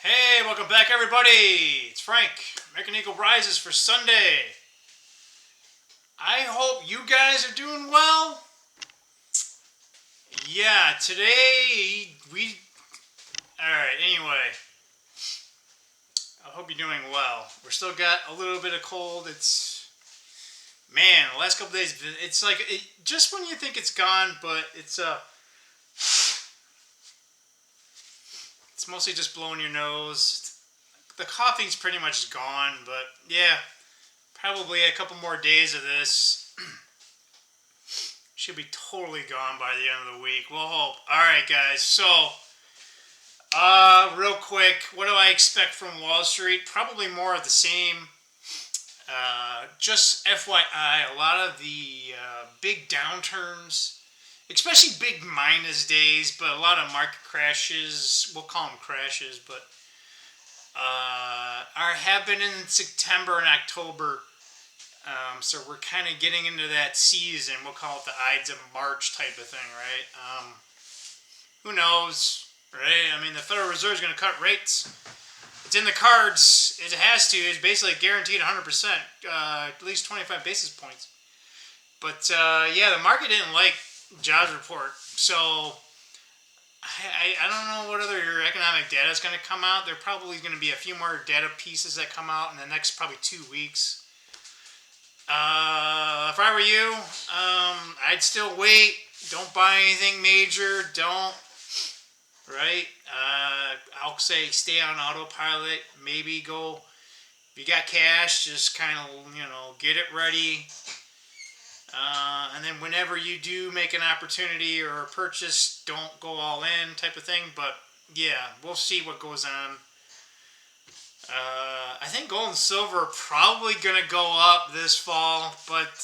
Hey, welcome back, everybody. It's Frank. American Eagle Rises for Sunday. I hope you guys are doing well. Yeah, today we. Alright, anyway. I hope you're doing well. We're still got a little bit of cold. It's. Man, the last couple days, it's like. Just when you think it's gone, but it's. It's mostly just blowing your nose. The coughing's pretty much gone, but yeah. Probably a couple more days of this. Should be totally gone by the end of the week. We'll hope. Alright, guys. So, real quick, what do I expect from Wall Street? Probably more of the same. Just FYI, a lot of the big downturns, especially big minus days, but a lot of market crashes, we'll call them crashes, but have been in September and October. So we're kind of getting into that season. We'll call it the Ides of March type of thing, right? Who knows, right? I mean, the Federal Reserve is going to cut rates. It's in the cards. It has to. It's basically guaranteed 100%, at least 25 basis points. But, yeah, the market didn't like jobs report. So I don't know what other economic data is going to come out. There probably going to be a few more data pieces that come out in the next probably 2 weeks. If I were you, I'd still wait. Don't buy anything major. Don't. Right? I'll say stay on autopilot. Maybe go. If you got cash, just kind of, get it ready. And then whenever you do make an opportunity or a purchase, don't go all in type of thing. But yeah, we'll see what goes on. I think gold and silver are probably going to go up this fall, but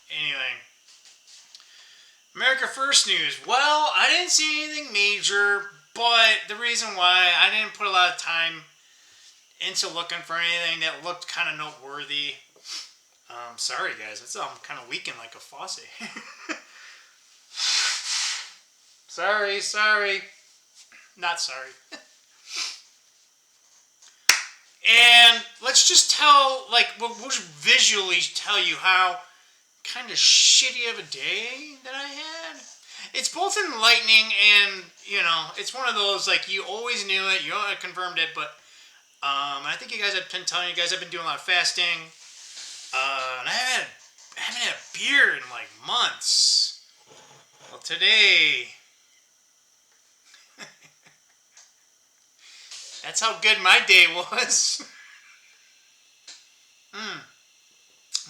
anyway. America First news. Well, I didn't see anything major, but the reason why I didn't put a lot of time into looking for anything that looked kind of noteworthy. Sorry, guys. I'm kind of leaking like a faucet. Sorry. Not sorry. And let's just we'll just visually tell you how kind of shitty of a day that I had. It's both enlightening and, it's one of those, you always knew it, you confirmed it, but I think you guys have been telling you guys I've been doing a lot of fasting. And I haven't had a beer in, months. Well, today... That's how good my day was. Am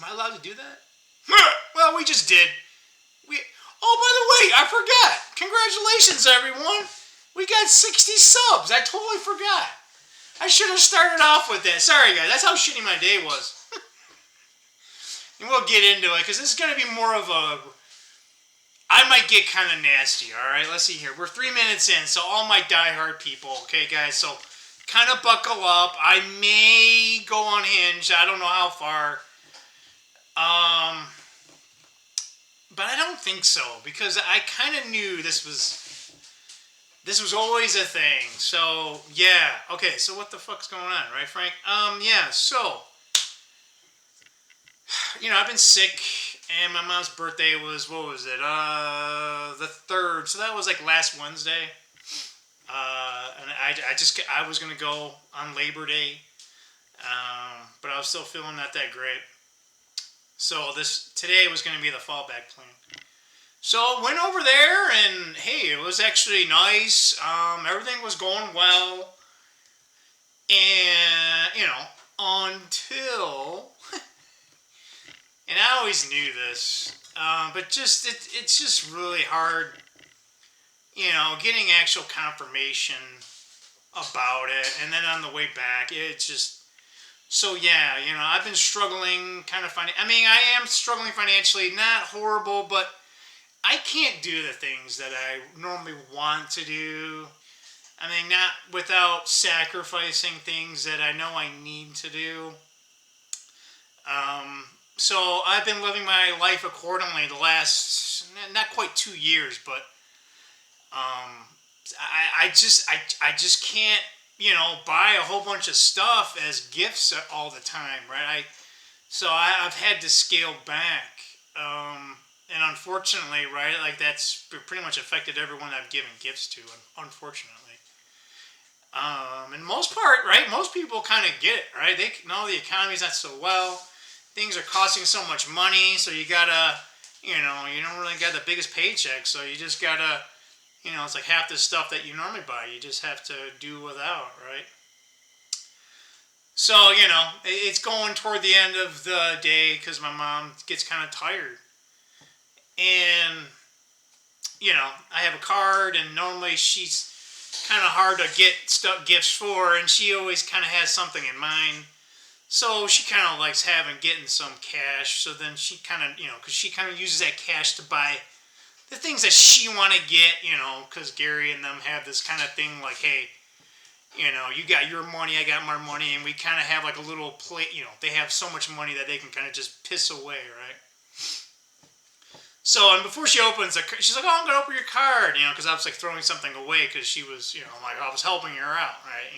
I allowed to do that? Well, we just did. Oh, by the way, I forgot. Congratulations, everyone. We got 60 subs. I totally forgot. I should have started off with that. Sorry, guys. That's how shitty my day was. And we'll get into it, because this is going to be more of a... I might get kind of nasty, all right? Let's see here. We're 3 minutes in, so all my diehard people, okay, guys? So... kind of buckle up. I may go on Hinge. I don't know how far. But I don't think so, because I kind of knew this was always a thing. So, yeah. Okay, so what the fuck's going on, right, Frank? Yeah, so, I've been sick, and my mom's birthday was, what was it? The 3rd. So that was last Wednesday. And I was going to go on Labor Day, but I was still feeling not that great. So today was going to be the fallback plan. So went over there, and hey, it was actually nice. Everything was going well, and until, and I always knew this, but it's just really hard. Getting actual confirmation about it, and then on the way back, it's just... So, yeah, I've been struggling kind of I am struggling financially, not horrible, but I can't do the things that I normally want to do. Not without sacrificing things that I know I need to do. So, I've been living my life accordingly the last, not quite 2 years, but... I just can't, buy a whole bunch of stuff as gifts all the time, right? I've had to scale back, and unfortunately, right, like that's pretty much affected everyone I've given gifts to, unfortunately. And most part, right, most people kind of get it, right? They know the economy's not so well, things are costing so much money, so you gotta, you don't really got the biggest paycheck, so you just gotta, it's like half the stuff that you normally buy, you just have to do without, right? So, it's going toward the end of the day because my mom gets kind of tired. And, I have a card, and normally she's kind of hard to get gifts for, and she always kind of has something in mind. So she kind of likes getting some cash. So then she kind of, because she kind of uses that cash to buy the things that she want to get, because Gary and them have this kind of thing like, hey, you got your money, I got my money, and we kind of have like a little plate, they have so much money that they can kind of just piss away, right? So, and before she opens she's like, oh, I'm going to open your card, because I was like throwing something away because she was, like I was helping her out, right?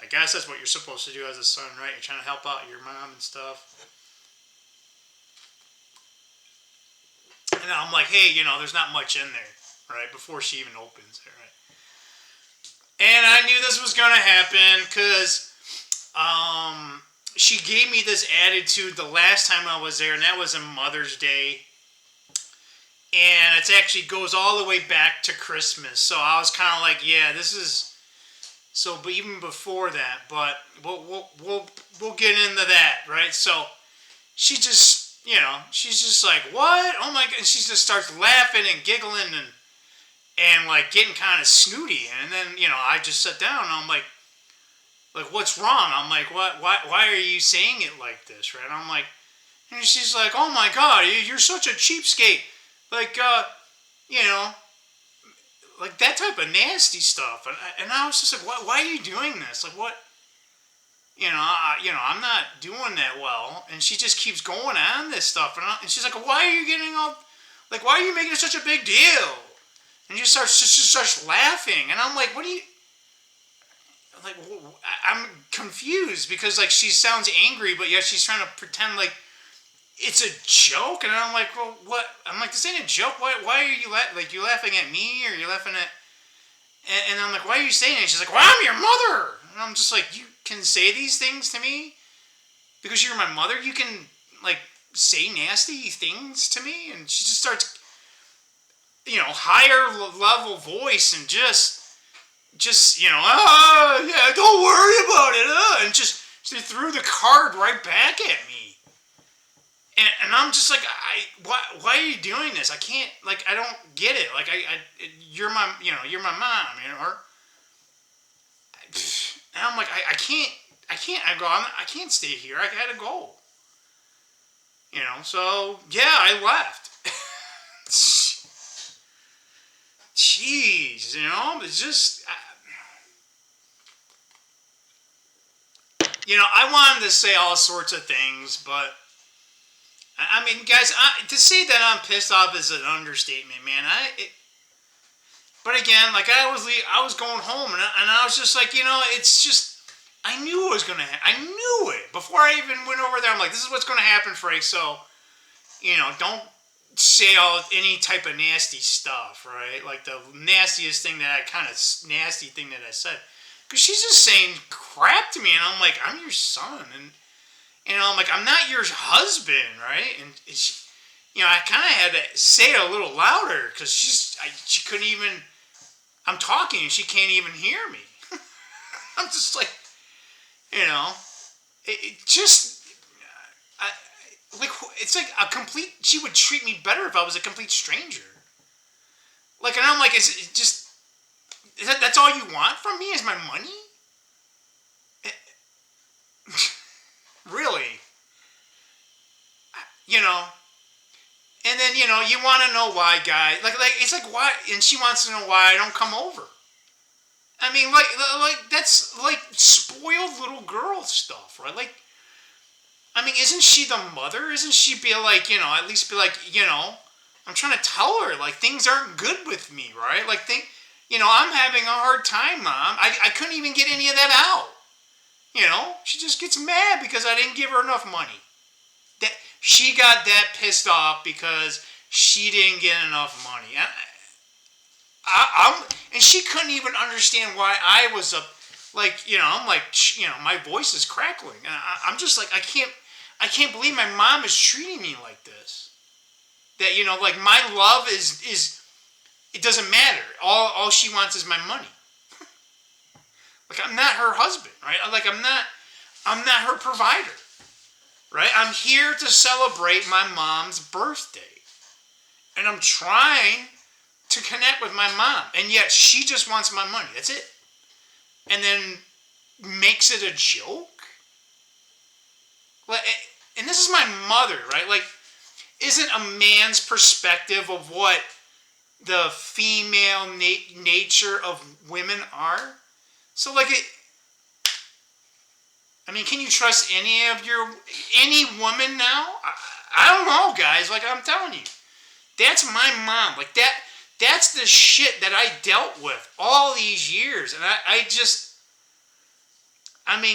I guess that's what you're supposed to do as a son, right? You're trying to help out your mom and stuff. And I'm like, hey, there's not much in there, right? Before she even opens it, right? And I knew this was going to happen because she gave me this attitude the last time I was there, and that was on Mother's Day. And it actually goes all the way back to Christmas. So I was kind of like, yeah, this is... So, but even before that, but we'll get into that, right? So she just, she's just like, what? Oh my God. And she just starts laughing and giggling and like getting kind of snooty. And then, I just sat down and I'm like, what's wrong? I'm like, why are you saying it like this, right? I'm like, and she's like, oh my God, you're such a cheapskate. Like, like that type of nasty stuff. And I was just like, why are you doing this? Like, what? I'm not doing that well. And she just keeps going on this stuff. And she's like, why are you getting all, like, why are you making it such a big deal? And she starts laughing. And I'm like, what do you, like, I'm confused because, like, she sounds angry, but yet she's trying to pretend like it's a joke. And I'm like, well, what? I'm like, this ain't a joke. Why are you you laughing at me, or you're laughing at, and I'm like, why are you saying it? She's like, well, I'm your mother. And I'm just like, you can say these things to me because you're my mother? You can, like, say nasty things to me? And she just starts, higher level voice and just, yeah, don't worry about it, and just, she threw the card right back at me. And I'm just like, why are you doing this? I can't, like, I don't get it. Like, you're my, you're my mom, or, and I'm like, I can't, I can't stay here. I gotta go. So, yeah, I left. Jeez, it's just, I wanted to say all sorts of things, but, I mean, guys, to say that I'm pissed off is an understatement, man. But again, like, I was going home, and I was just like, it's just, I knew it was going to happen. I knew it. Before I even went over there, I'm like, this is what's going to happen, Frank, so, don't say any type of nasty stuff, right? Like, the nastiest thing that I said. Because she's just saying crap to me, and I'm like, I'm your son, and I'm like, I'm not your husband, right? And she, I kind of had to say it a little louder because she couldn't even, I'm talking and she can't even hear me. I'm just like, it just, like, it's like she would treat me better if I was a complete stranger. Like, and I'm like, that's all you want from me, is my money? Really? And then, you want to know why, guy. Like, it's like, why? And she wants to know why I don't come over. I mean, like that's like spoiled little girl stuff, right? Like, I mean, isn't she the mother? Isn't she be like, at least be like, I'm trying to tell her, like, things aren't good with me, right? Like, I'm having a hard time, Mom. I couldn't even get any of that out. She just gets mad because I didn't give her enough money. That she got that pissed off because she didn't get enough money. And she couldn't even understand why I was I'm like, my voice is crackling. And I'm just like, I can't believe my mom is treating me like this. That, like my love is it doesn't matter. All she wants is my money. Like I'm not her husband, right? Like I'm not her provider. Right? I'm here to celebrate my mom's birthday. And I'm trying to connect with my mom. And yet she just wants my money. That's it. And then makes it a joke? And this is my mother, right? Like, isn't a man's perspective of what the female nature of women are? So, like, can you trust any woman now? I don't know, guys. Like, I'm telling you. That's my mom. Like, that's the shit that I dealt with all these years. And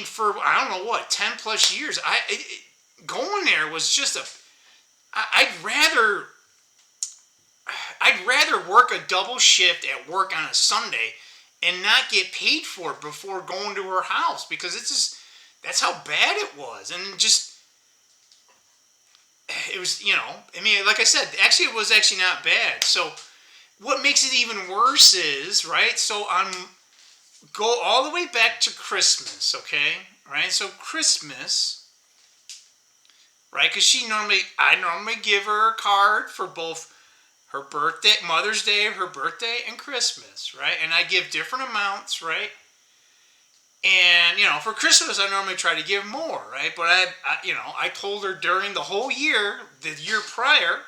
for, I don't know what, 10 plus years, going there was just I'd rather work a double shift at work on a Sunday and not get paid for it before going to her house, because that's how bad it was. And it was, like I said, actually it was actually not bad. So what makes it even worse is, right, so go all the way back to Christmas, okay? Right? So Christmas, right? Because I normally give her a card for both her birthday, Mother's Day, her birthday, and Christmas, right? And I give different amounts, right? And, for Christmas, I normally try to give more, right? But I told her during the whole year, the year prior,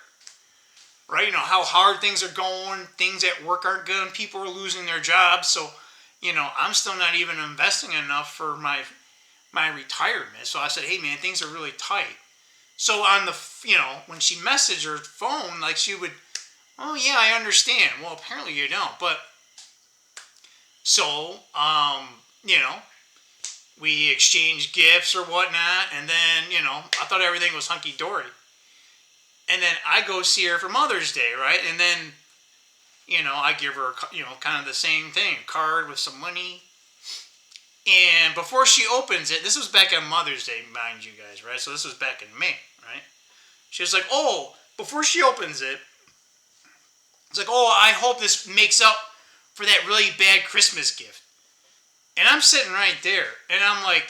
right? How hard things are going, things at work aren't good, and people are losing their jobs. So, I'm still not even investing enough for my retirement. So I said, hey, man, things are really tight. So on the, when she messaged her phone, like she would, oh, yeah, I understand. Well, apparently you don't. But, so, we exchanged gifts or whatnot. And then, I thought everything was hunky-dory. And then I go see her for Mother's Day, right? And then, I give her, kind of the same thing, a card with some money. And before she opens it, this was back on Mother's Day, mind you guys, right? So this was back in May, right? She was like, before she opens it, it's like, I hope this makes up for that really bad Christmas gift. And I'm sitting right there, and I'm like,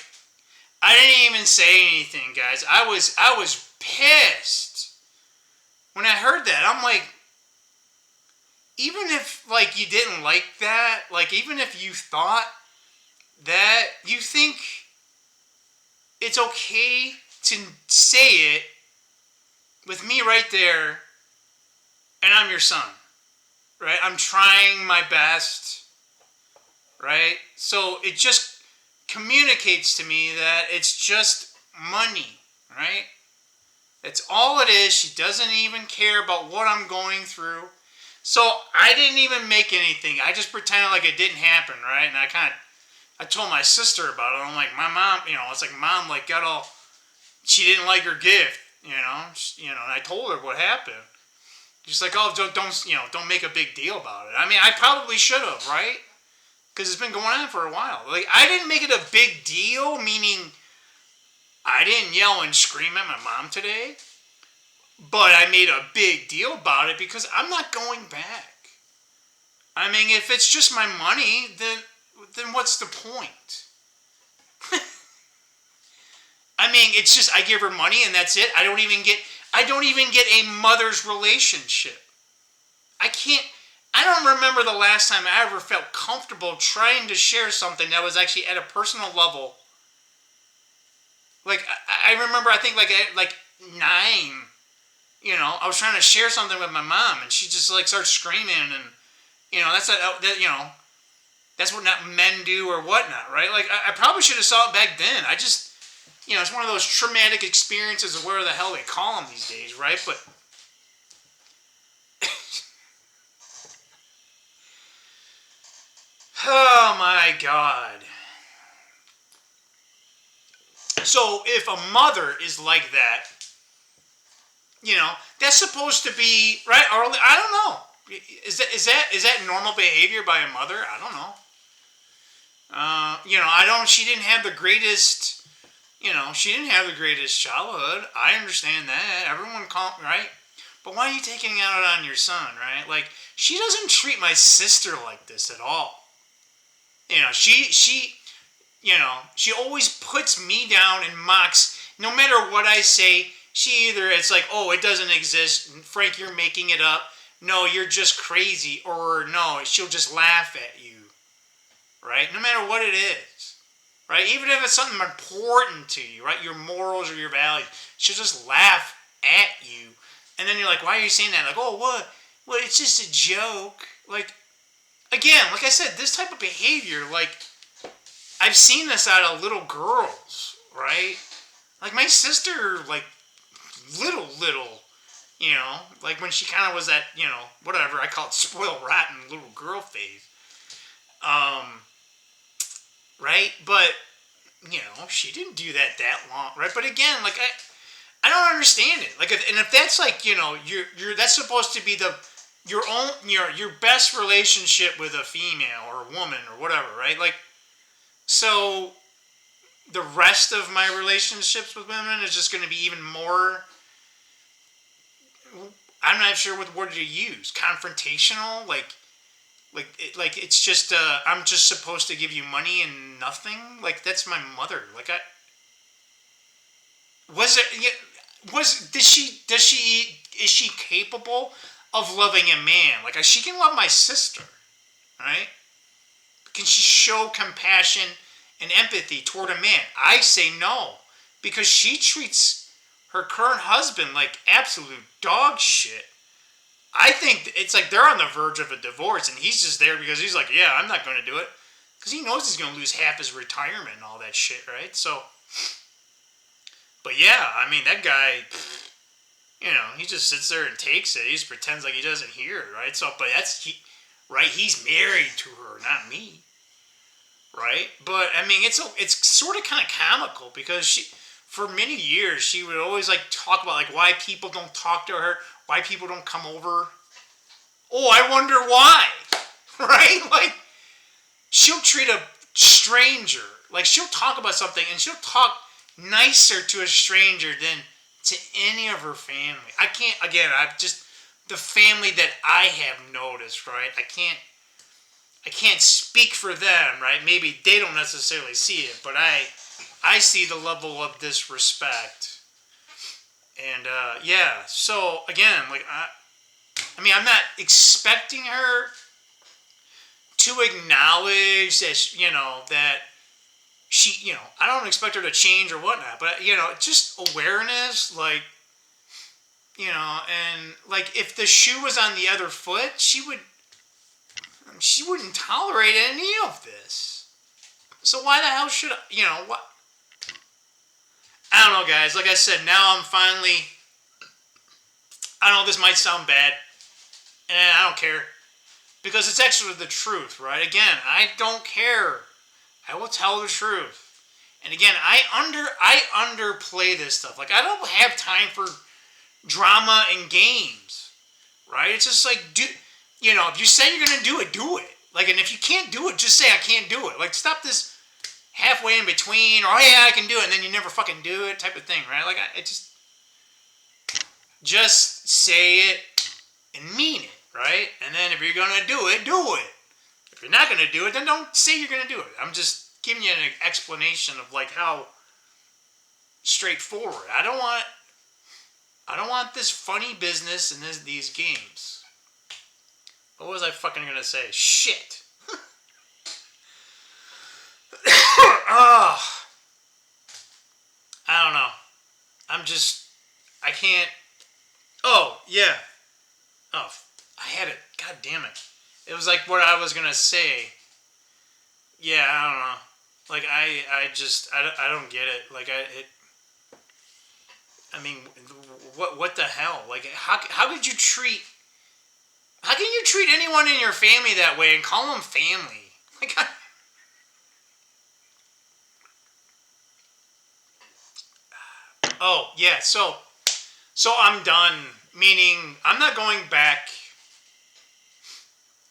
I didn't even say anything, guys. I was pissed when I heard that. I'm like, even if, like, you didn't like that, like, even if you thought that, you think it's okay to say it with me right there, and I'm your son, right? I'm trying my best, right? So it just communicates to me that it's just money, right? That's all it is. She doesn't even care about what I'm going through. So I didn't even make anything. I just pretended like it didn't happen, right? And I told my sister about it. I'm like, my mom, it's like Mom, like, she didn't like her gift, and I told her what happened. She's like, don't make a big deal about it. I probably should have, right? Because it's been going on for a while. Like, I didn't make it a big deal, meaning I didn't yell and scream at my mom today. But I made a big deal about it because I'm not going back. If it's just my money, then what's the point? It's just I give her money and that's it. I don't even get a mother's relationship. I don't remember the last time I ever felt comfortable trying to share something that was actually at a personal level. Like, I remember, I think, like 9, I was trying to share something with my mom, and she just, like, starts screaming, and, that's what not men do or whatnot, right? Like, I probably should have saw it back then. I just, it's one of those traumatic experiences, or whatever the hell they call them these days, right? But Oh my God. So if a mother is like that, that's supposed to be right. Or I don't know. Is that normal behavior by a mother? I don't know. I don't. She didn't have the greatest. She didn't have the greatest childhood. I understand that. Everyone right. But why are you taking it out on your son, right? Like, she doesn't treat my sister like this at all. She always puts me down and mocks. No matter what I say, it's like, oh, it doesn't exist. Frank, you're making it up. No, you're just crazy. Or no, she'll just laugh at you. Right? No matter what it is. Right? Even if it's something important to you, right? Your morals or your values. She'll just laugh at you. And then you're like, why are you saying that? Like, oh, what? Well, it's just a joke. Like, again, like I said, this type of behavior, like, I've seen this out of little girls, right? Like, my sister, like, little, like when she kind of was that, whatever, I call it spoiled rotten little girl phase. Right? But, she didn't do that long, right? But again, like, I don't understand it. Like, and if that's like, you're that's supposed to be your best relationship with a female or a woman or whatever, right? Like, so the rest of my relationships with women is just going to be even more. I'm not sure what word to use. Confrontational, like it's just I'm just supposed to give you money and nothing. Like, that's my mother. Like, is she capable of loving a man? Like, she can love my sister, right? Can she show compassion and empathy toward a man? I say no, because she treats her current husband like absolute dog shit. I think it's like they're on the verge of a divorce, and he's just there because he's like, yeah, I'm not going to do it. Because he knows he's going to lose half his retirement and all that shit, right? So, but yeah, I mean, that guy, he just sits there and takes it. He just pretends like he doesn't hear it, right? So, but right? He's married to her, not me. Right? But, I mean, it's sort of kind of comical because for many years, she would always, like, talk about, like, why people don't talk to her, why people don't come over. Oh, I wonder why. Right? Like, she'll treat a stranger, like, she'll talk about something, and she'll talk nicer to a stranger than to any of her family. I can't, again, the family that I have noticed, right? I can't speak for them, right? Maybe they don't necessarily see it, but I see the level of disrespect. And, yeah, so, again, like, I mean, I'm not expecting her to acknowledge that, that she, I don't expect her to change or whatnot, but, just awareness, like, and, like, if the shoe was on the other foot, she wouldn't tolerate any of this. So why the hell should I, what? I don't know, guys. Like I said, now I'm finally, I don't know, this might sound bad, and I don't care. Because it's actually the truth, right? Again, I don't care. I will tell the truth. And again, I underplay this stuff. Like, I don't have time for drama and games, right? It's just like, if you say you're going to do it, do it. Like, and if you can't do it, just say I can't do it. Like, stop this halfway in between, or, oh yeah, I can do it, and then you never fucking do it type of thing, right? Like, just say it and mean it, right? And then if you're going to do it, do it. If you're not going to do it, then don't say you're going to do it. I'm just giving you an explanation of, like, how straightforward. I don't want this funny business and these games. What was I fucking going to say? Shit. Oh, I don't know. I can't. Oh, yeah. Oh, I had it. God damn it. It was like what I was going to say. Yeah, I don't know. Like, I don't get it. Like, I mean, what the hell? Like, how can you treat anyone in your family that way and call them family? Like, oh yeah, so I'm done. Meaning I'm not going back.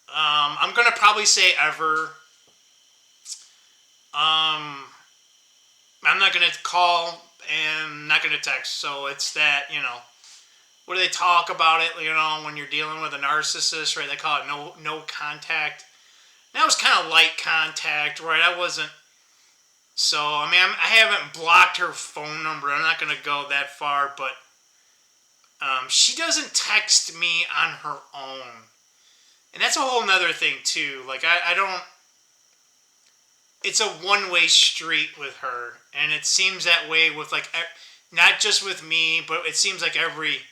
I'm gonna probably say ever. Um, I'm not gonna call and not gonna text. So it's that, what do they talk about it? When you're dealing with a narcissist, right? They call it no contact. That was kind of light contact, right? I wasn't. So I mean, I haven't blocked her phone number. I'm not gonna go that far, but she doesn't text me on her own, and that's a whole nother thing too. Like I don't. It's a one-way street with her, and it seems that way with like not just with me, but it seems like every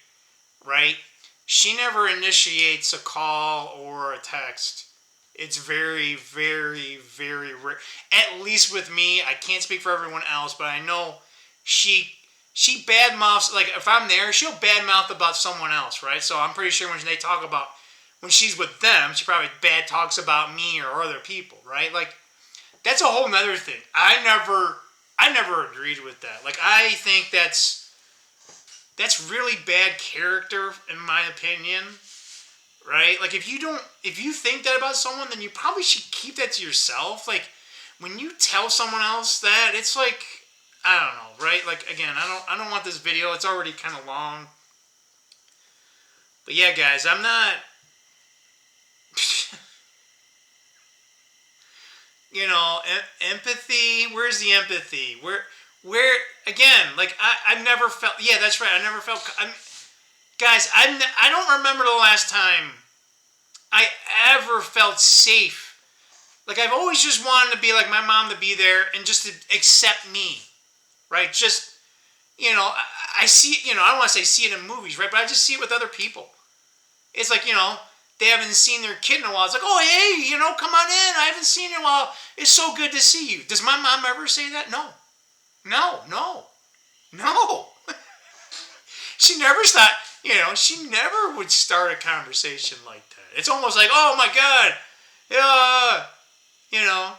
right. She never initiates a call or a text. It's very, very, very rare. At least with me, I can't speak for everyone else, but I know she she badmouths. Like if I'm there, she'll badmouth about someone else, right? So I'm pretty sure when they talk about when she's with them, she probably bad talks about me or other people, right? Like that's a whole nother thing. I never agreed with that. Like I think that's really bad character in my opinion, right? Like if you think that about someone, then you probably should keep that to yourself. Like when you tell someone else that, it's like I don't know, right? Like again, I don't want this video. It's already kind of long. But yeah, guys, I'm not empathy. Where's the empathy? Where again? Like I've never felt. Yeah, that's right. I never felt. Guys, I don't remember the last time I ever felt safe. Like I've always just wanted to be like my mom to be there and just to accept me, right? Just I see it. I don't want to say see it in movies, right? But I just see it with other people. It's like they haven't seen their kid in a while. It's like, oh hey, come on in. I haven't seen you in a while. It's so good to see you. Does my mom ever say that? No, no, no, no. She never thought. She never would start a conversation like that. It's almost like, oh my god, yeah, you know,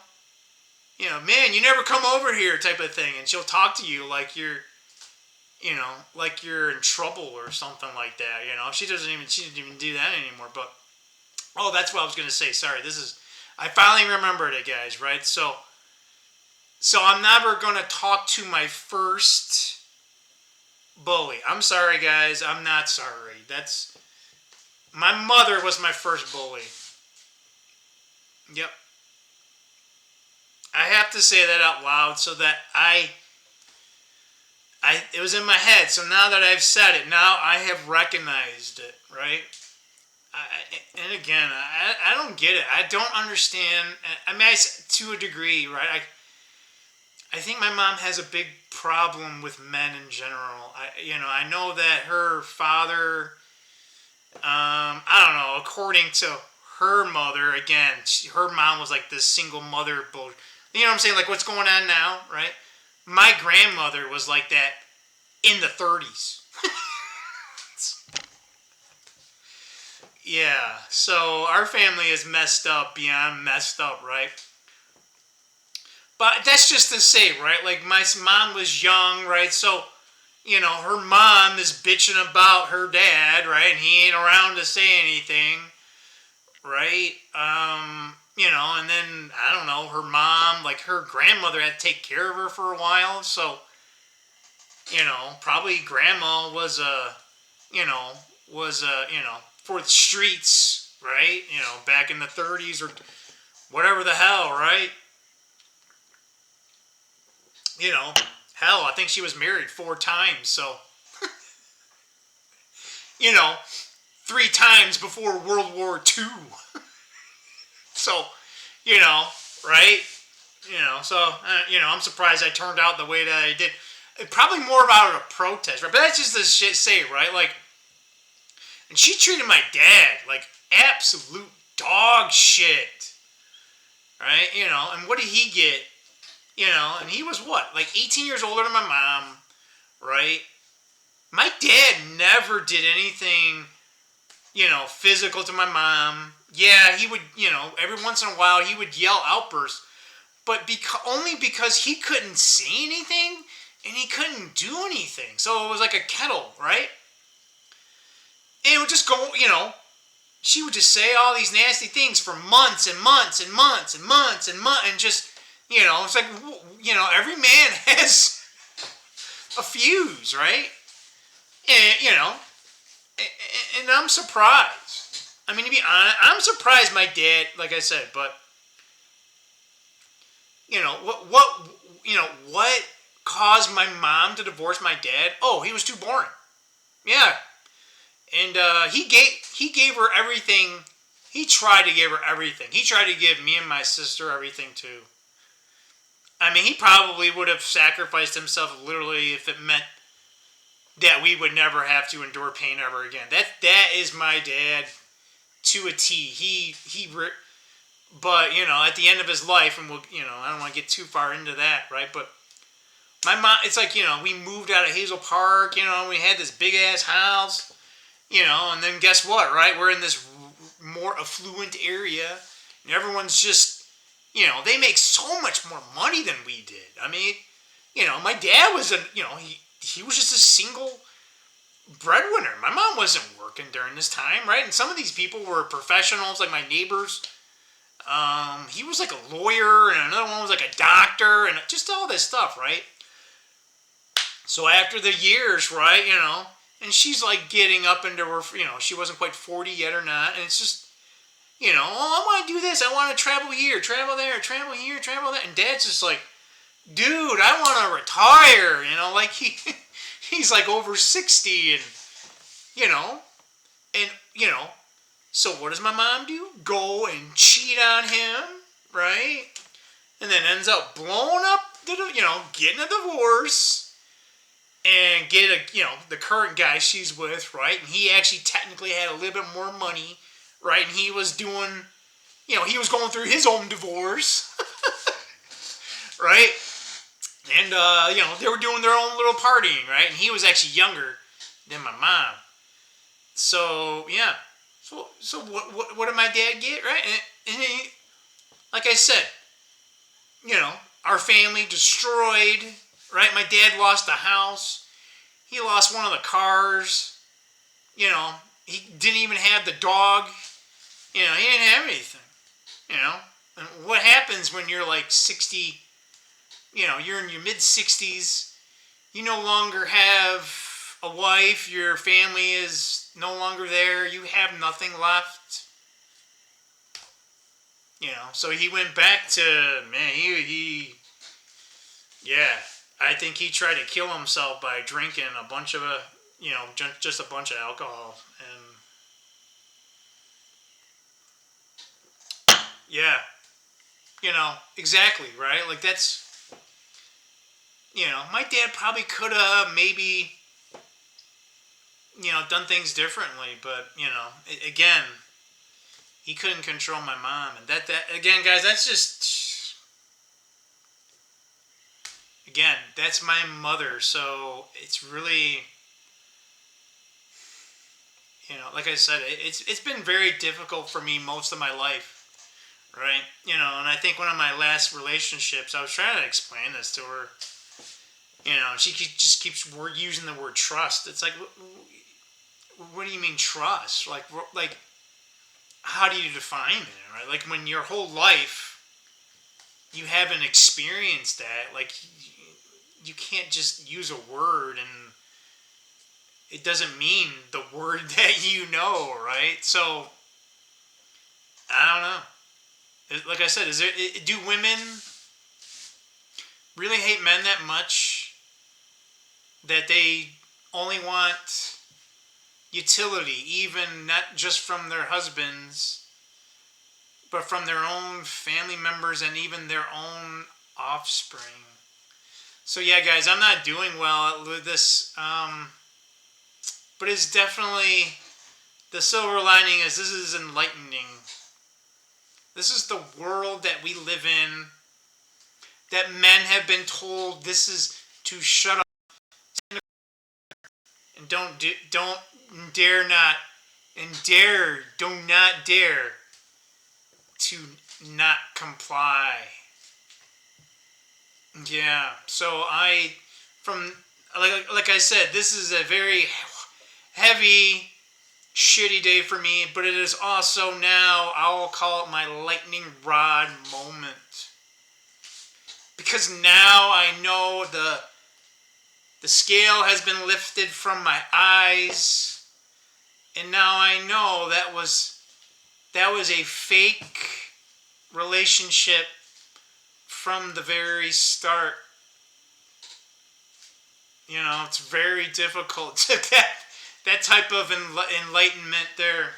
man, you never come over here, type of thing, and she'll talk to you like like you're in trouble or something like that. She didn't even do that anymore. But oh, that's what I was gonna say. Sorry, I finally remembered it, guys. Right, so I'm never gonna talk to my first bully. I'm sorry, guys. I'm not sorry. My mother was my first bully. Yep. I have to say that out loud so that it was in my head. So now that I've said it, now I have recognized it, right? And again, I don't get it. I don't understand. I mean, to a degree, right? I think my mom has a big problem with men in general. I know that her father, I don't know, according to her mother, again, her mom was like this single mother bull. You know what I'm saying? Like what's going on now, right? My grandmother was like that in the 30s. Yeah, so our family is messed up beyond messed up, right? But that's just to say, right? Like my mom was young, right? So, her mom is bitching about her dad, right? And he ain't around to say anything, right? And then I don't know, her mom, like her grandmother had to take care of her for a while, so probably grandma was for the streets, right? Back in the 30s or whatever the hell, right? Hell, I think she was married 4 times, so 3 times before World War II. So, right? So, I'm surprised I turned out the way that I did. Probably more about a protest, right? But that's just the shit say, right? Like, and she treated my dad like absolute dog shit, right? And what did he get? And he was what? Like 18 years older than my mom, right? My dad never did anything physical to my mom. Yeah, he would, every once in a while he would yell outbursts, but only because he couldn't say anything and he couldn't do anything. So it was like a kettle, right? And it would just go, she would just say all these nasty things for months and months and months and months and months, and just, it's like, every man has a fuse, right? And, and I'm surprised. I mean, to be honest, I'm surprised my dad, like I said, but, what caused my mom to divorce my dad? Oh, he was too boring. Yeah. And he gave her everything. He tried to give her everything. He tried to give me and my sister everything too. I mean, he probably would have sacrificed himself literally if it meant that we would never have to endure pain ever again. That is my dad to a T. But at the end of his life, and I don't want to get too far into that, right? But my mom, it's like we moved out of Hazel Park, and we had this big ass house. And then guess what, right? We're in this more affluent area, and everyone's just, they make so much more money than we did. I mean, my dad was he was just a single breadwinner. My mom wasn't working during this time, right? And some of these people were professionals, like my neighbors. He was like a lawyer, and another one was like a doctor, and just all this stuff, right? So after the years, right, and she's like getting up into her, she wasn't quite 40 yet or not. And it's just, oh, I want to do this. I want to travel here, travel there, travel here, travel there. And Dad's just like, dude, I want to retire. Like he's like over 60 and, so what does my mom do? Go and cheat on him, right? And then ends up blowing up, getting a divorce. And get the current guy she's with, right? And he actually technically had a little bit more money, right? And he was doing, he was going through his own divorce, right? And, they were doing their own little partying, right? And he was actually younger than my mom. So, yeah. So what did my dad get, right? And he, like I said, our family destroyed. Right, my dad lost the house. He lost one of the cars. He didn't even have the dog. He didn't have anything. And what happens when you're like 60? You're in your mid 60s. You no longer have a wife. Your family is no longer there. You have nothing left. So he went back to yeah. I think he tried to kill himself by drinking a bunch of just a bunch of alcohol. And yeah, exactly, right? Like that's, my dad probably could have maybe, done things differently, but, again, he couldn't control my mom. And that again, guys, that's just, again, that's my mother, so it's really, like I said, it's been very difficult for me most of my life, right? And I think one of my last relationships, I was trying to explain this to her, she just keeps using the word trust. It's like, what do you mean trust? Like, how do you define it, right? Like, when your whole life, you haven't experienced that, like, you can't just use a word and it doesn't mean the word that right? So, I don't know. Like I said, do women really hate men that much that they only want utility, even not just from their husbands, but from their own family members and even their own offspring? So yeah, guys, I'm not doing well at this, but it's definitely, the silver lining is this is enlightening. This is the world that we live in, that men have been told this is to shut up and don't dare not And do not dare to not comply. Yeah, so like I said, this is a very heavy, shitty day for me, but it is also now, I'll call it my lightning rod moment. Because now I know the scale has been lifted from my eyes, and now I know that was a fake relationship from the very start. You know, it's very difficult to get that type of enlightenment there.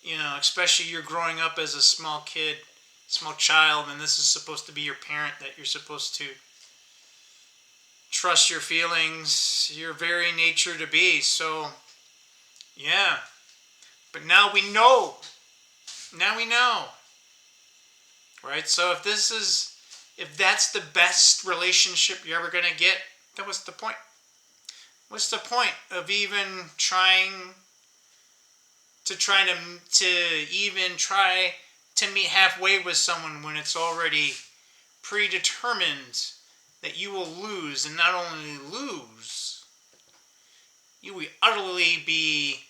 You know, especially you're growing up as a small kid, small child, and this is supposed to be your parent that you're supposed to trust your feelings, your very nature to be. So, yeah. But now we know. Now we know. Right? So if that's the best relationship you're ever going to get, then what's the point? What's the point of even trying to meet halfway with someone when it's already predetermined that you will lose, and not only lose, you will utterly be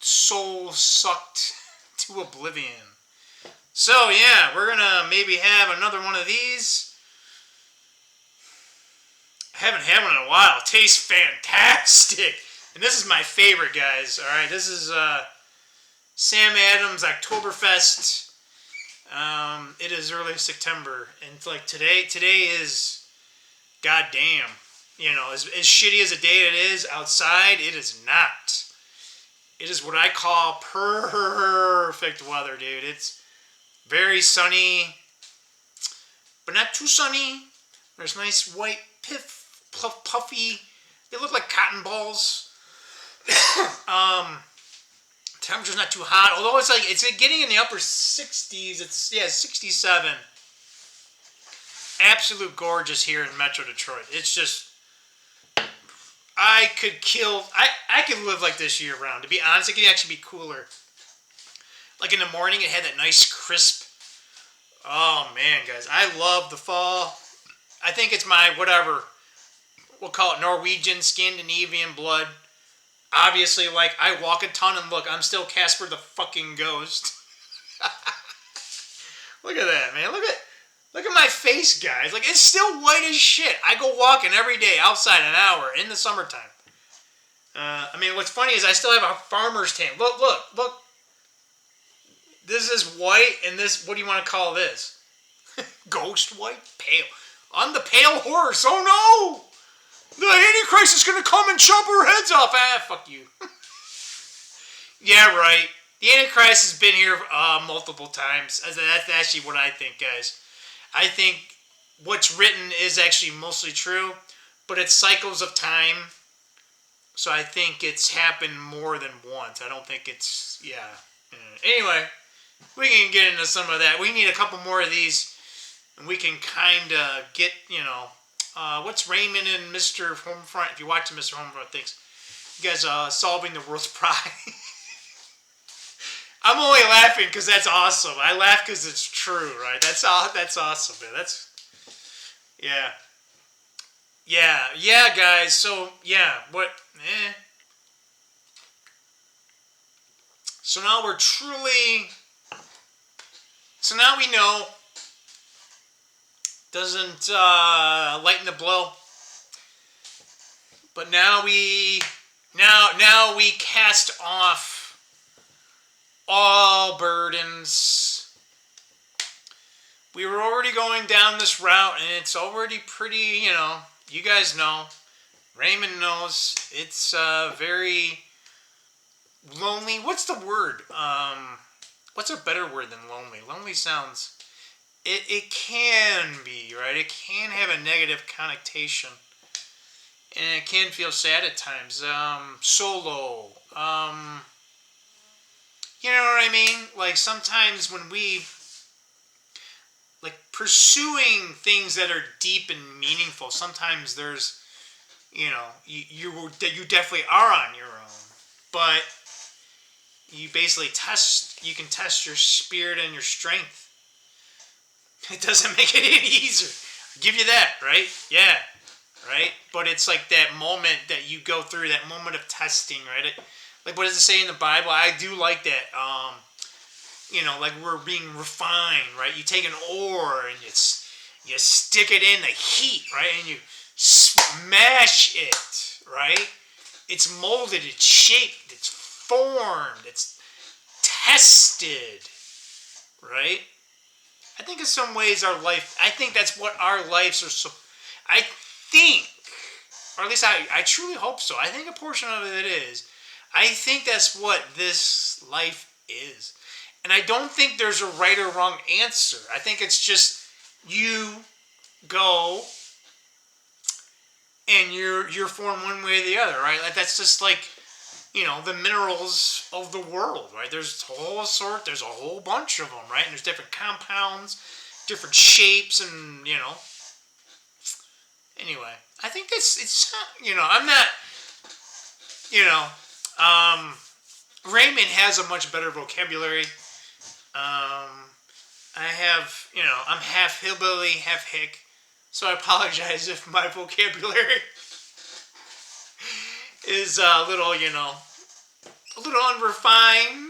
soul sucked to oblivion. So yeah, we're gonna maybe have another one of these. I haven't had one in a while. It tastes fantastic. And this is my favorite, guys. Alright, this is Sam Adams Oktoberfest. It is early September. And it's like today is goddamn. You know, as shitty as a day it is outside, it is not. It is what I call perfect weather, dude. It's very sunny, but not too sunny. There's nice white puffy. They look like cotton balls. Temperature's not too hot, although it's getting in the upper 60s. It's 67. Absolute gorgeous here in Metro Detroit. It's just, I could live like this year round. To be honest, it could actually be cooler. Like in the morning, it had that nice crisp. Oh man, guys, I love the fall. I think it's my whatever. We'll call it Norwegian, Scandinavian blood. Obviously, like, I walk a ton, and look, I'm still Casper the fucking Ghost. Look at that, man. Look at my face, guys. Like, it's still white as shit. I go walking every day outside an hour in the summertime. I mean, what's funny is I still have a farmer's tan. Look. This is white, and this, what do you want to call this? Ghost white? Pale. I'm the pale horse. Oh, no! The Antichrist is going to come and chop our heads off. Ah, fuck you. Yeah, right. The Antichrist has been here multiple times. That's actually what I think, guys. I think what's written is actually mostly true, but it's cycles of time. So I think it's happened more than once. I don't think it's, yeah. Anyway, we can get into some of that. We need a couple more of these, and we can kind of get, you know, what's Raymond and Mr. Homefront, if you're watching Mr. Homefront, thinks. You guys solving the world's pride. I'm only laughing because that's awesome. I laugh because it's true, right? That's awesome, man. Yeah, guys. So, yeah, So now so now we know, doesn't lighten the blow, but now we cast off all burdens. We were already going down this route, and it's already pretty, you know, you guys know, Raymond knows, it's very lonely. What's the word? What's a better word than lonely? Lonely sounds, it can be, right? It can have a negative connotation, and it can feel sad at times. Solo. You know what I mean? Like, sometimes when we, like, pursuing things that are deep and meaningful, sometimes there's, you know, you definitely are on your own. but you basically you can test your spirit and your strength. It doesn't make it any easier. I'll give you that, right? Yeah, right? But it's like that moment that you go through, that moment of testing, right? Like, what does it say in the Bible? I do like that. Like we're being refined, right? You take an ore and you stick it in the heat, right? And you smash it, right? It's molded, it's shaped, it's formed, it's tested, right? I think in some ways I think that's what our lives are so, I think, or at least I truly hope so. I think a portion of it is. I think that's what this life is. And I don't think there's a right or wrong answer. I think it's just you go and you're formed one way or the other, right? Like that's just like, the minerals of the world, right? There's there's a whole bunch of them, right? And there's different compounds, different shapes, and Anyway, I think it's I'm not, Raymond has a much better vocabulary. I have, I'm half hillbilly, half hick, so I apologize if my vocabulary is a little, a little unrefined,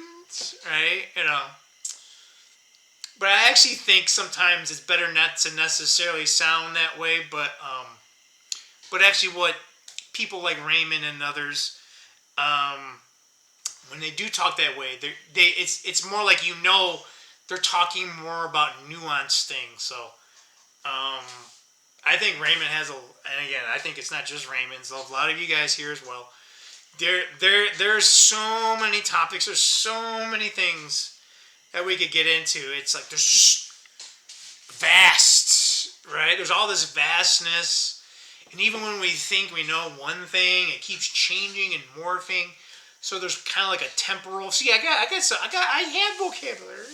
right? But I actually think sometimes it's better not to necessarily sound that way, but actually what people like Raymond and others, when they do talk that way, it's more like they're talking more about nuanced things. So I think Raymond and again, I think it's not just Raymond. So a lot of you guys here as well. There's so many topics. There's so many things that we could get into. It's like there's just vast, right? There's all this vastness, and even when we think we know one thing, it keeps changing and morphing. So there's kind of like a temporal. See, I had vocabulary.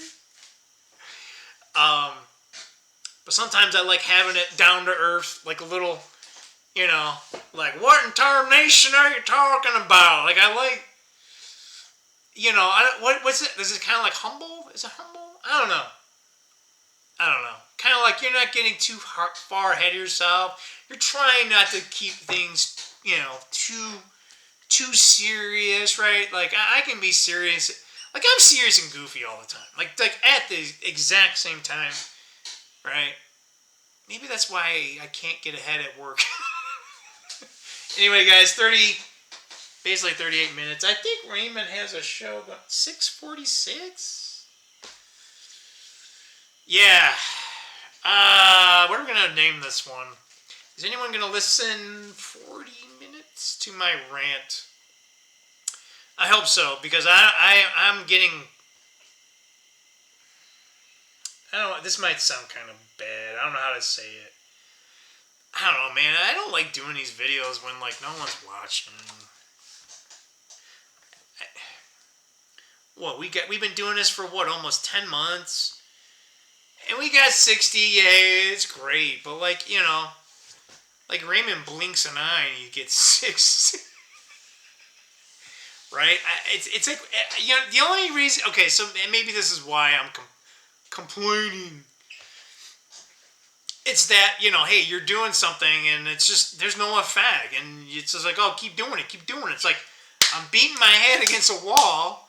But sometimes I like having it down to earth, like a little, like what in tarnation are you talking about? Like I like, what's it? Is it kind of like humble? Is it humble? I don't know. Kind of like you're not getting too far ahead of yourself. You're trying not to keep things, too serious, right? Like I can be serious. Like I'm serious and goofy all the time. Like at the exact same time, right? Maybe that's why I can't get ahead at work. Anyway, guys, basically 38 minutes. I think Raymond has a show about 6:46. Yeah. What are we gonna name this one? Is anyone gonna listen 40 minutes to my rant? I hope so, because I'm getting. I don't know. This might sound kind of bad. I don't know how to say it. I don't know, man. I don't like doing these videos when like no one's watching. We've been doing this for almost 10 months, and we got 60. Yeah, it's great, but like like Raymond blinks an eye and you get 6. Right? It's like the only reason. Okay, so maybe this is why I'm complaining. It's that, hey, you're doing something and it's just, there's no effect. And it's just like, oh, keep doing it. It's like, I'm beating my head against a wall,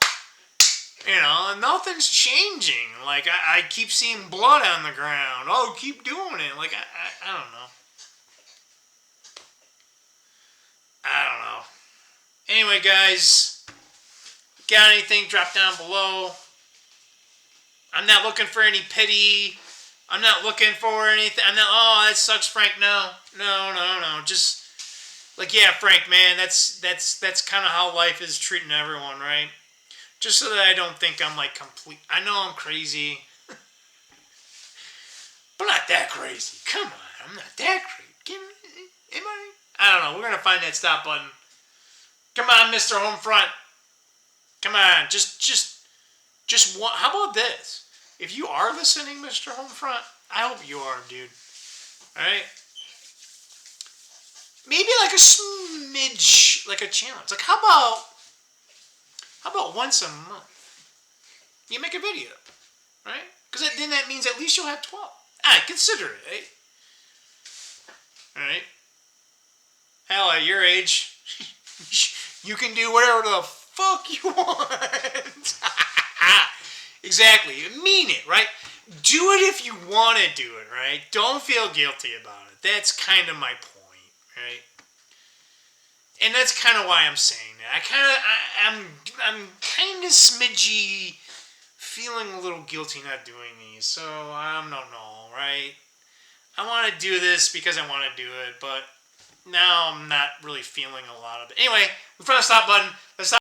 and nothing's changing. Like, I keep seeing blood on the ground. Oh, keep doing it. Like, I don't know. I don't know. Anyway, guys, got anything, drop down below. I'm not looking for any pity. I'm not looking for anything. I'm not, oh, that sucks, Frank. No. Just, like, yeah, Frank, man, that's kind of how life is treating everyone, right? Just so that I don't think I'm, like, complete. I know I'm crazy. But not that crazy. Come on, I'm not that crazy. Am I? I don't know. We're going to find that stop button. Come on, Mr. Homefront. Come on, just one. How about this? If you are listening, Mr. Homefront, I hope you are, dude. Alright? Maybe like a smidge, like a challenge. Like, how about How about once a month? You make a video, right? Because then that means at least you'll have 12. Consider it, eh? All right. Hell, at your age, you can do whatever the fuck you want. Exactly. Mean it, right? Do it if you want to do it, right? Don't feel guilty about it. That's kind of my point, right? And that's kind of why I'm saying that. I'm kind of smidgy, feeling a little guilty not doing these. So I don't know, right? I want to do this because I want to do it, but now I'm not really feeling a lot of it. Anyway, we press the stop button. Let's stop.